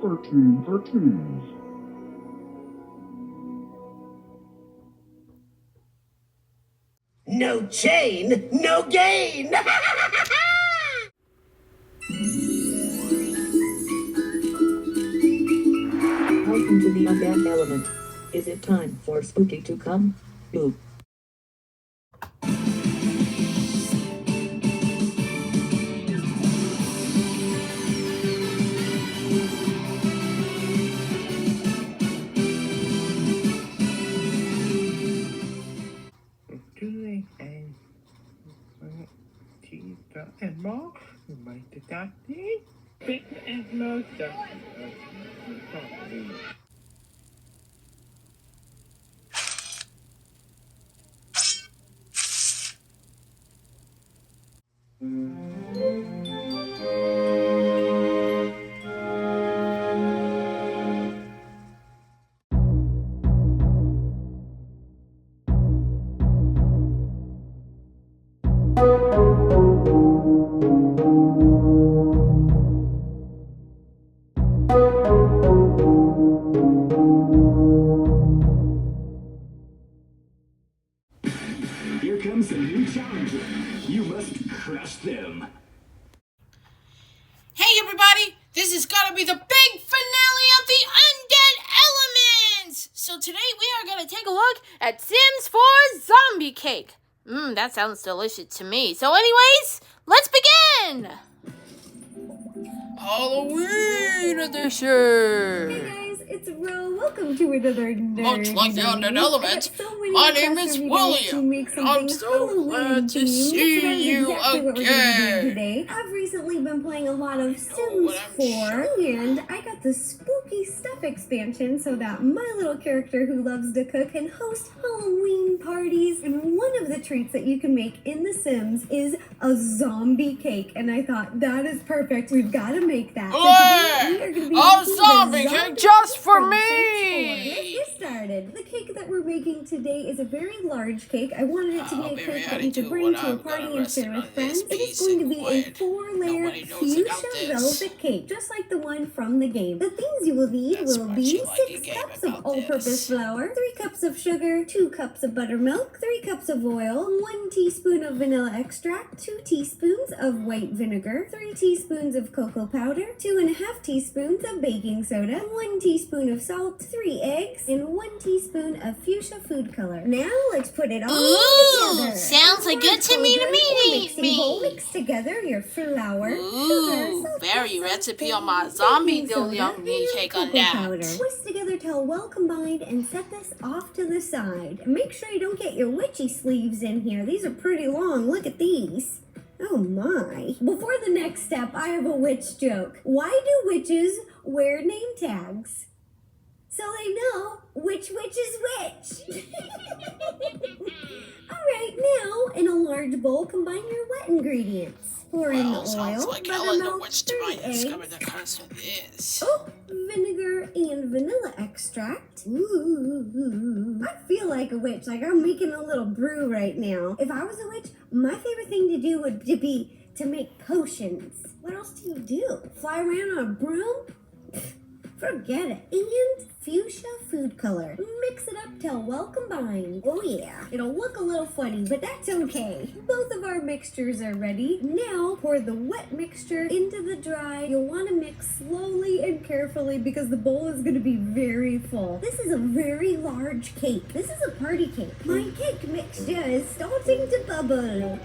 Cartoons. No chain, no gain! Welcome to the Undead element. Is it time for Spooky to come? Boo. And more, you might have got the big and most of Here comes a new challenger. You must crush them. Hey everybody, this is gonna be the big finale of the Undead Elements! So today we are gonna take a look at Sims 4 Zombie Cake. That sounds delicious to me. So anyways, let's begin! Halloween edition! Hey guys, it's Ro. Welcome to another Much like the Undead Element, my name is William. I'm so glad to see you again. Today. I've recently been playing a lot of Sims 4, and I got the Spooky Stuff expansion so that my little character who loves to cook can host Halloween parties. And one of the treats that you can make in The Sims is a zombie cake. And I thought, that is perfect. We've got to make that. So today we are going to be a zombie cake just for me! Let's get started. The cake that we're making today is a very large cake. I wanted it to be a cake that we could bring to a party and share with friends. It is going to be a 4-layer fuchsia velvet cake, just like the one from the game. The things you will need will be 6 cups of all-purpose flour, 3 cups of sugar, 2 cups of buttermilk, 3 cups of oil, 1 teaspoon of vanilla extract, 2 teaspoons of white vinegar, 3 teaspoons of cocoa powder, 2.5 teaspoons of baking soda, 1 teaspoon of salt, 3 eggs, and 1 teaspoon of fuchsia food color. Now let's put it all together. Sounds like good to me. Mix together your flour, Ooh, sugar, very recipe on my zombie zombie cake on that. Twist together till well combined and set this off to the side. Make sure you don't get your witchy sleeves in here. These are pretty long. Look at these. Oh my. Before the next step, I have a witch joke. Why do witches wear name tags? So they know which witch is which. Alright, now in a large bowl, combine your wet ingredients. Pour in the oil, like buttermilk, witch 3 eggs, vinegar, and vanilla extract. Ooh, I feel like a witch, like I'm making a little brew right now. If I was a witch, my favorite thing to do would be to make potions. What else do you do? Fly around on a broom? Forget it. And fuchsia food color. Mix it up till well combined. Oh yeah, it'll look a little funny, but that's okay. Both of our mixtures are ready. Now pour the wet mixture into the dry. You'll want to mix slowly and carefully because the bowl is going to be very full. This is a very large cake. This is a party cake. My cake mixture is starting to bubble.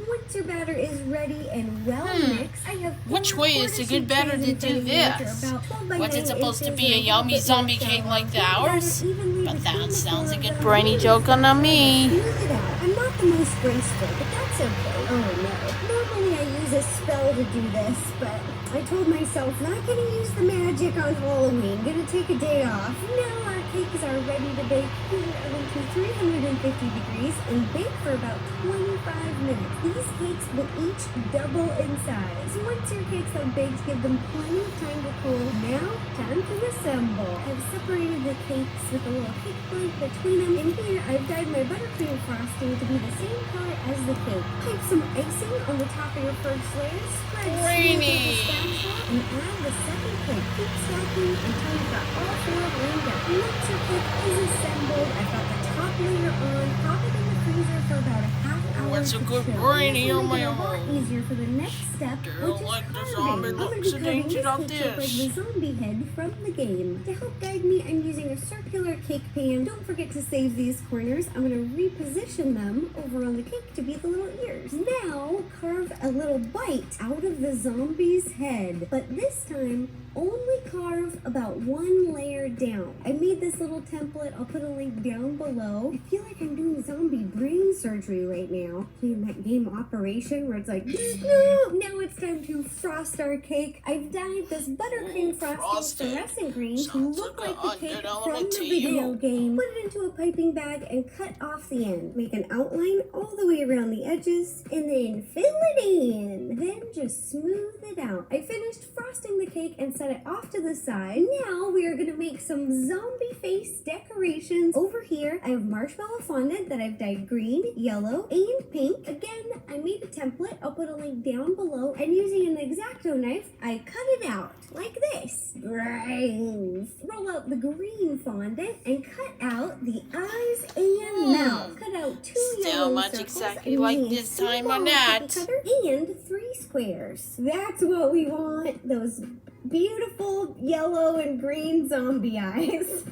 Once your batter is ready and well mixed, I have which way is the good batter to do this? Was it supposed to be a yummy zombie cake like ours? But that sounds like a brainy joke on me. I'm not the most graceful, but that's okay. Oh no. Normally I use a spell to do this, but I told myself not gonna use the magic on Halloween. Gonna take a day off. Now our cakes are ready to bake. Heat your oven to 350 degrees and bake for about 25 minutes. The These cakes will each double in size. Once your cakes are baked, give them plenty of time to cool. Now, time to assemble. I've separated the cakes with a little cake blank between them. And here, I've dyed my buttercream frosting to be the same color as the cake. Pipe some icing on the top of your first layer. Spread smooth with a spatula and add the second cake. Keep stacking until you've got all four lined up. Once your cake is assembled, I've got the top layer on. Pop it in the freezer for about a half hour. What's a to good chill. brainy This will on make my it a lot own? easier for the next step, Don't which is like the carving. zombie I'm going to looks be and carving things this of cake shaped like this. the zombie head from the game. To help guide me, I'm using a circular cake pan. Don't forget to save these corners. I'm going to reposition them over on the cake to be the little ears. Now, carve a little bite out of the zombie's head, but this time, only carve about one layer down. I made this little template. I'll put a link down below. I feel like I'm doing zombie brain surgery right now. Playing that game Operation where it's like, no! Now it's time to frost our cake. I've dyed this buttercream frosting fluorescent green to Sounds look like like an the cake Undead from element the to video you. game. Put it into a piping bag and cut off the end. Make an outline all the way around the edges and then fill it in. Then just smooth it out. I finished frosting the cake and set it off to the side. Now we are going to make some zombie face decorations. Over here, I have marshmallow fondant that I've dyed green, yellow, and pink. Again, I made a template. I'll put a link down below. And using an X-Acto knife, I cut it out like this. Brains. Roll out the green fondant and cut out the eyes and mouth. Cut out two Still yellow much circles. exactly I'm like using this a time small on that. cookie cutter and 3 squares. That's what we want. Those beautiful yellow and green zombie eyes.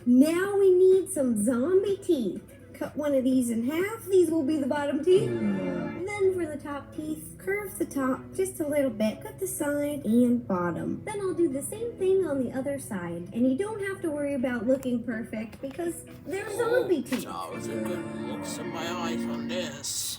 Now we need some zombie teeth. Cut one of these in half. These will be the bottom teeth. Then for the top teeth, curve the top just a little bit. Cut the side and bottom. Then I'll do the same thing on the other side. And you don't have to worry about looking perfect because they're zombie teeth. That was a good looks in my eyes on this.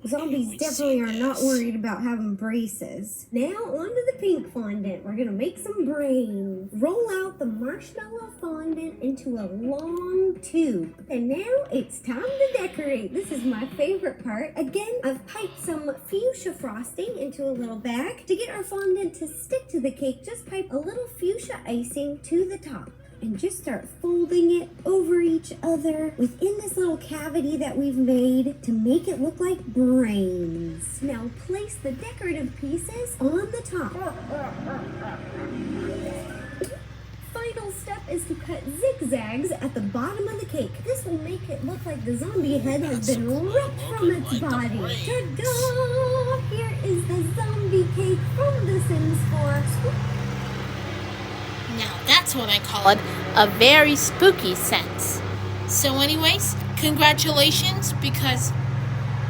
Zombies definitely are not worried about having braces. Now onto the pink fondant. We're gonna make some brains. Roll out the marshmallow fondant into a long tube. And now it's time to decorate. This is my favorite part. Again, I've piped some fuchsia frosting into a little bag. To get our fondant to stick to the cake, just pipe a little fuchsia icing to the top. And just start folding it over each other within this little cavity that we've made to make it look like brains. Now place the decorative pieces on the top. Final step is to cut zigzags at the bottom of the cake. This will make it look like the zombie head has been ripped from its body. Ta-da! Here is the zombie cake from The Sims 4. Now that's what I call it, a very spooky sense. So anyways, congratulations because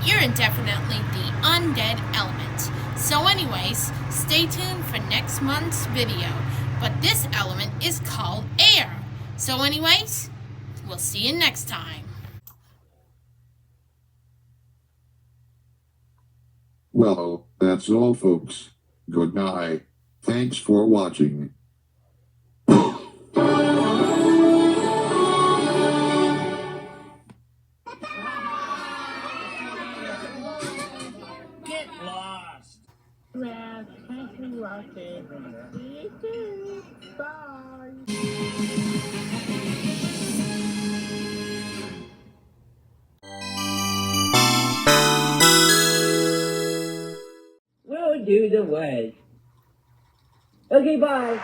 you're definitely the undead element. So anyways, stay tuned for next month's video. But this element is called air. So anyways, we'll see you next time. Well, that's all folks. Good night. Thanks for watching. Get lost. Well, thank you, Rocky. See you soon. Bye. We'll do the wedge. Okay, bye.